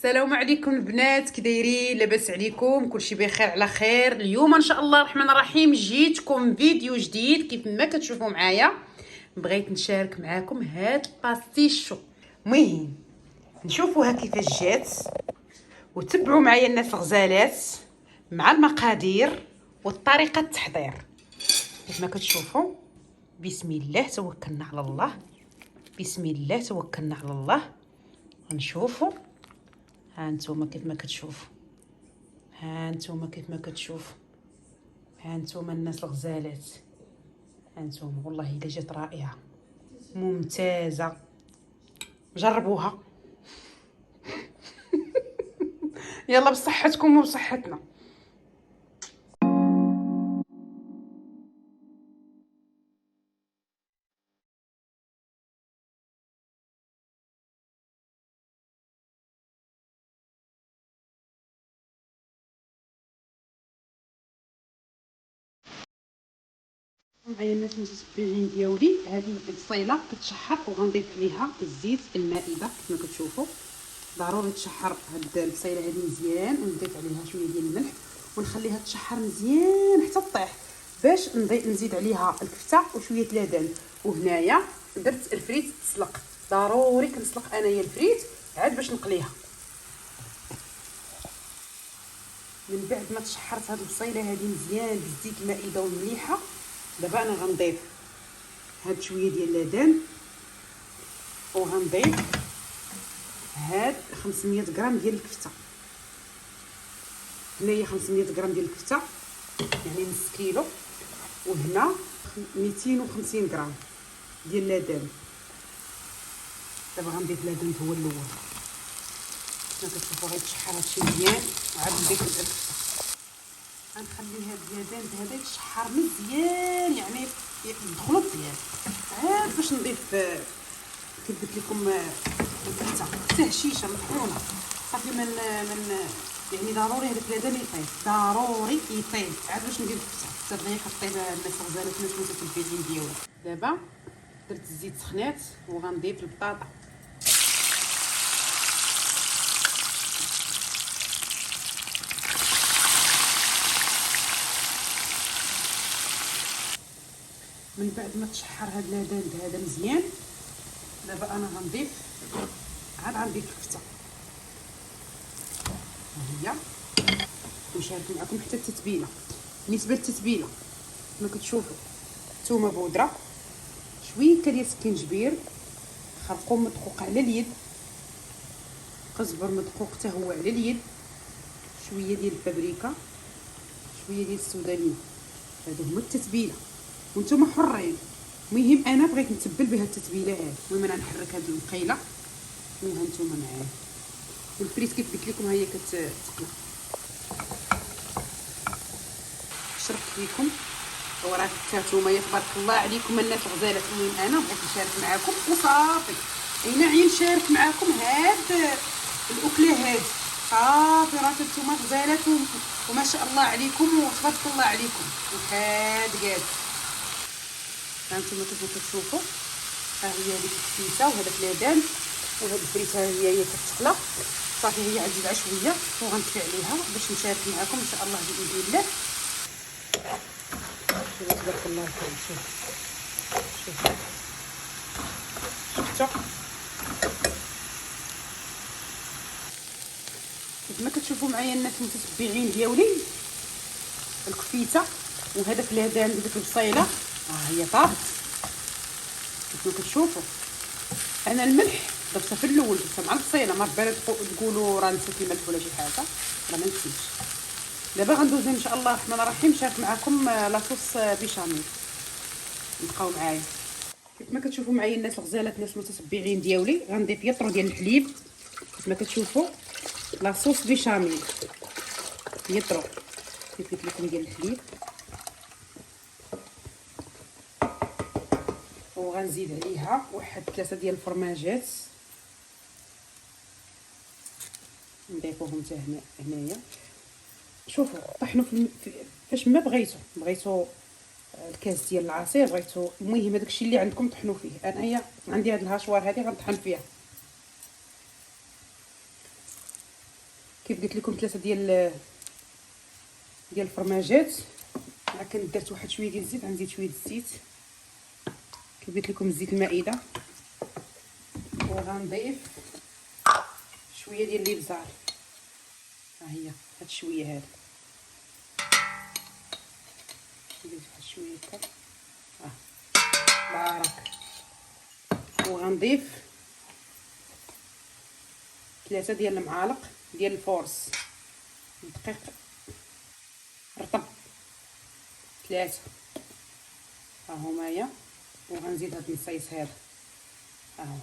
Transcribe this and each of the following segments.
السلام عليكم البنات، كي دايرين؟ لاباس عليكم؟ كلشي بخير على خير. اليوم ان شاء الله الرحمن الرحيم جيتكم فيديو جديد كيف ما كتشوفوا معايا. بغيت نشارك معاكم هاد الباستيشو. المهم نشوفوها كيفاش جات وتبعوا معايا الناس الغزالات مع المقادير وطريقه التحضير كيف ما كتشوفوا. بسم الله توكلنا على الله، بسم الله توكلنا على الله. غنشوفوا ها انتوما كيف ما كتشوفوا، ها انتوما كيف ما كتشوفوا، ها انتوما الناس الغزالات، ها انتوما والله الا جات رائعه ممتازه. جربوها. يلا بصحتكم وبصحتنا. معايا الناس المتتبعين ديالي، هذه البصيله كتشحر وغنضيف عليها الزيت المائده كيف ما كتشوفوا. ضروري تشحر هاد البصيله هذه مزيان، ونضيف عليها شويه ديال الملح ونخليها تشحر مزيان حتى طيح، باش نزيد عليها الكفته وشويه لبن. وهنايا درت الفريت تسلق، ضروري كنسلق انايا الفريت عاد باش نقليها. من بعد ما تشحرت هاد البصيله هذه مزيان بالزيت المائده والمليحه، دابا انا غنضيف هاد شويه ديال اللبن، وغنضيف هاد 500 غرام ديال الكفته. هنايا 500 غرام ديال الكفته يعني نص كيلو، وهنا 250 غرام ديال اللبن. دابا غنضيف اللبن هو الاول كما كتشوفوا، غيتشحر هادشي مزيان وعاد نضيف الكفته. غنخلي هاد اللبن هذا يتشحر مزيان يعني يدخلوا مزيان عاد باش نضيف كيف قلت لكم الكفته حتى هشيشه مطحونه صافي. من يعني ضروري هذاك اللبن يطيب، ضروري يطيب عاد باش ندير الكفته حتى دغيا كطيب الناس الغزالات الناس المتتبعين ديالو. دابا درت الزيت سخنات وغنضيف البطاطا. من بعد ما تشحر هاد اللبن هذا مزيان، دابا انا غنضيف الكفته ها هي، ونشارك معكم حتى التتبيله. بالنسبه للتتبيله كما كتشوفوا، ثومه بودره، شويه ديال سكينجبير، خرقوم مدقوق على اليد، قزبر مدقوق حتى هو على اليد، شويه ديال البابريكا، شويه ديال السودانيه. هادو هما التتبيله وانتم حرين. المهم انا بغيت نتبل بها التتبيله هذه. المهم انا نحرك هاد المقيله وها نتوما معايا. والفريت كيف قلت لكم هي كتقلى. شربت لكم وراه كاتوما تبارك الله عليكم الناس الغزالات. المهم انا بغيت نشارك معكم وصافي، اي نعم نشارك معكم هاد الاكله هذه صافي. راه نتوما غزالات وما شاء الله عليكم وتبارك الله عليكم وحاد قاد. هانتوما كيف كتشوفوا، ها هي هذيك الكفته وهذاك اللبن وهاد الفريت ها هي كتقلى صافي. هي عاد تزيد شويه وغنطفي عليها باش نشارك معكم ان شاء الله باذن الله. شوفوا تبارك الله الكريم، شوفوا شفتوا كيف ما كتشوفوا معايا الناس المتتبعين ديالي. الكفيته وهذاك اللبن وديك البصيله هي طابت كيف ما كتشوفوا. انا الملح درتها في الاول، درتها مع البصيله، ما بالك تقولوا راه نسيت الملح ولا شي حاجه، راه ما نسيتش. دابا غندوز ان شاء الله الرحمن الرحيم نشارك معكم لاصوص بيشاميل. بقاو معايا. كيف ما كتشوفوا معايا الناس الغزالات الناس المتتبعين ديالي، غندير يطرو ديال الحليب كيف ما كتشوفوا. لاصوص بيشاميل يطرو كيف قلت لكم ديال الحليب، وغنزيد عليها واحد 3 ديال الفرماجات نضيفوهم حتى هنايا. شوفوا طحنوا فاش ما بغيتو الكاس ديال العصير، بغيتو المهم داكشي اللي عندكم طحنوا فيه. انايا عندي هاد الهاشوار هذه غنطحن فيها. كيف قلت لكم 3 ديال الفرماجات، لكن درت واحد شويه ديال الزيت، غنزيد شويه الزيت كيف قلت لكم زيت المائده، وغنضيف شويه ديال الابزار. ها هي هاد شويه هذا، ندير واحد شويه هكا بارك. وغنضيف 3 ديال المعالق ديال الفورس دقيق رطب، 3 ها همايا. وغنزيد هاد النصيص هذا، ها هو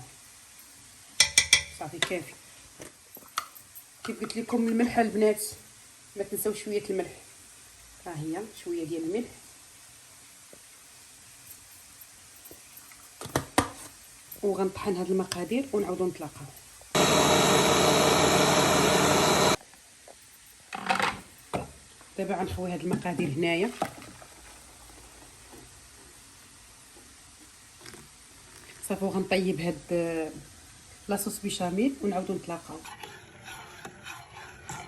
صافي كافي. كيف قلت لكم الملح البنات، ما تنساو شويه الملح. ها هي شويه ديال الملح، وغنطحن هاد المقادير ونعاودو نتلاقاو. دابا غنخوي هاد المقادير هنايا، صافي وغنطيب هاد لاصوص بيشاميل ونعاودو نتلاقاو.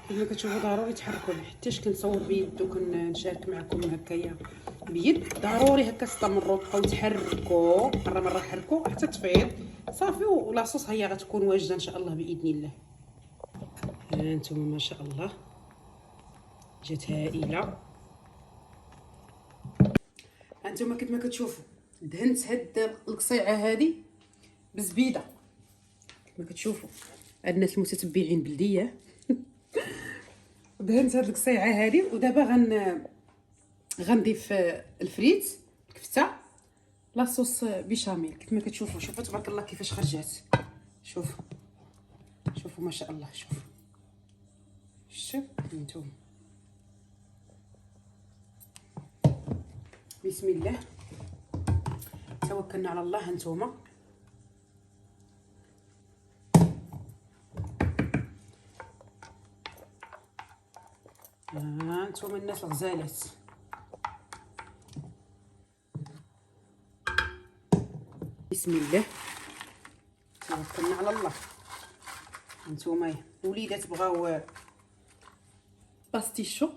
كما كتشوفوا ضروري تحركوا، حتىش كنصور بيد وكنشارك معكم هكايا بيد، ضروري هكا استمروا تبقاو تحركوا مره حركوا حتى تفيض صافي. ولاصوص هي غتكون واجده ان شاء الله باذن الله. ها انتم ما شاء الله جات هائله. ها انتم كيف ما كتشوفوا دهنت هاد القصيعه هذه بزبيده كما كتشوفوا الناس المتتبعين بلديه. دهنت هاد القصيعه هذه، ودابا غنضيف الفريت الكفته لاصوص بيشاميل كيف ما كتشوفوا. شوفوا تبارك الله كيفاش خرجات، شوفوا ما شاء الله. شوف انتم بسم الله توكلنا على الله. هانتوما هانتوما الناس الغزالات، بسم الله توكلنا على الله. هانتوما وليدات بغاو باستيشو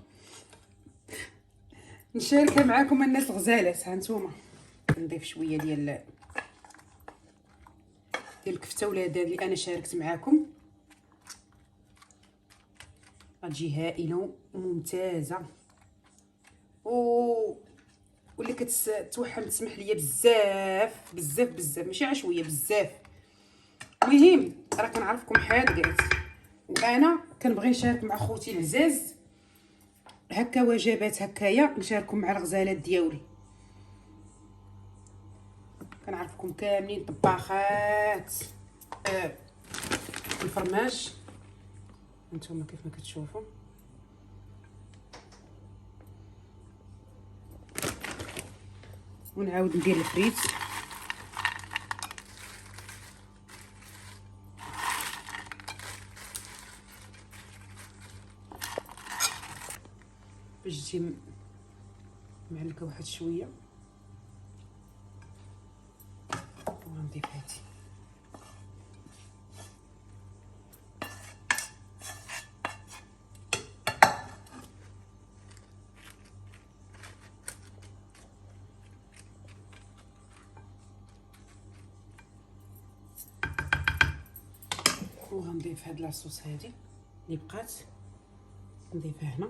نشاركها معاكم الناس الغزالات. هانتوما نضيف شويه ديال الكفته ولادان اللي انا شاركت معاكم، غتجي هائله وممتازه. واللي كتوحم تسمح ليا بزاف ماشي عشويه بزاف. المهم راه كنعرفكم حادقات، وانا كنبغي نشارك مع خوتي العزاز هكا وجبات هكايا، نشارككم مع الغزالات ديالي. كنعرفكم كاملين طباخات الفرماج. انتم كيف ما كتشوفوا ونعاود ندير الفريت. باش تجي معلكه واحد شويه، وغنضيف هادي وغنضيف هاد لاصوص هادي اللي بقات نضيفها هنا.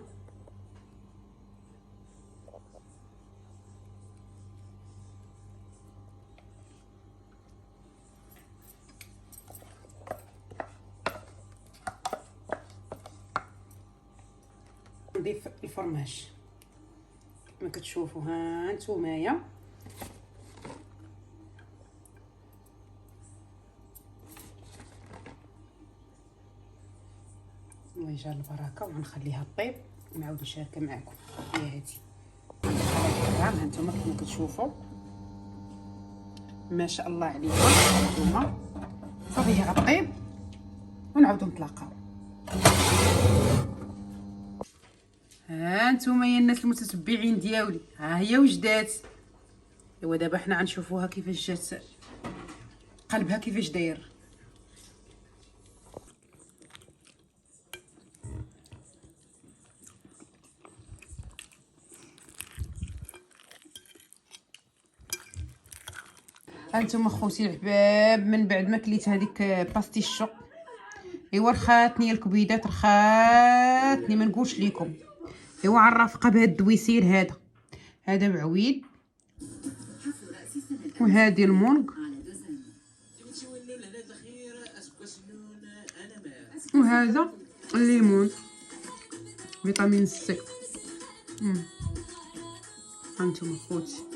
نضيف الفرماج كما كتشوفوا. ها نتومايا الله يجعل البركه، وغنخليها طيب ونعاود نشاركها معكم. هي هادي ها انتم كما كتشوفوا ما شاء الله عليكم. هانتوما صافي هي غطيب ونعاودو نتلاقاو. ها نتوما يا الناس المتتبعين ديالي، ها هي وجدات. ايوا دابا حنا غنشوفوها كيفاش جات قلبها كيفاش داير. هانتوما خوتي الحباب، من بعد ما كليت هذيك باستيشو، ايوا رخاتني الكبيدات، رخاتني ما نقولش لكم. ايوا عرفقه بهاد الدويسير هذا بعويد، وهذه المونغ، وهذا الليمون فيتامين سي. هانتوما خوتي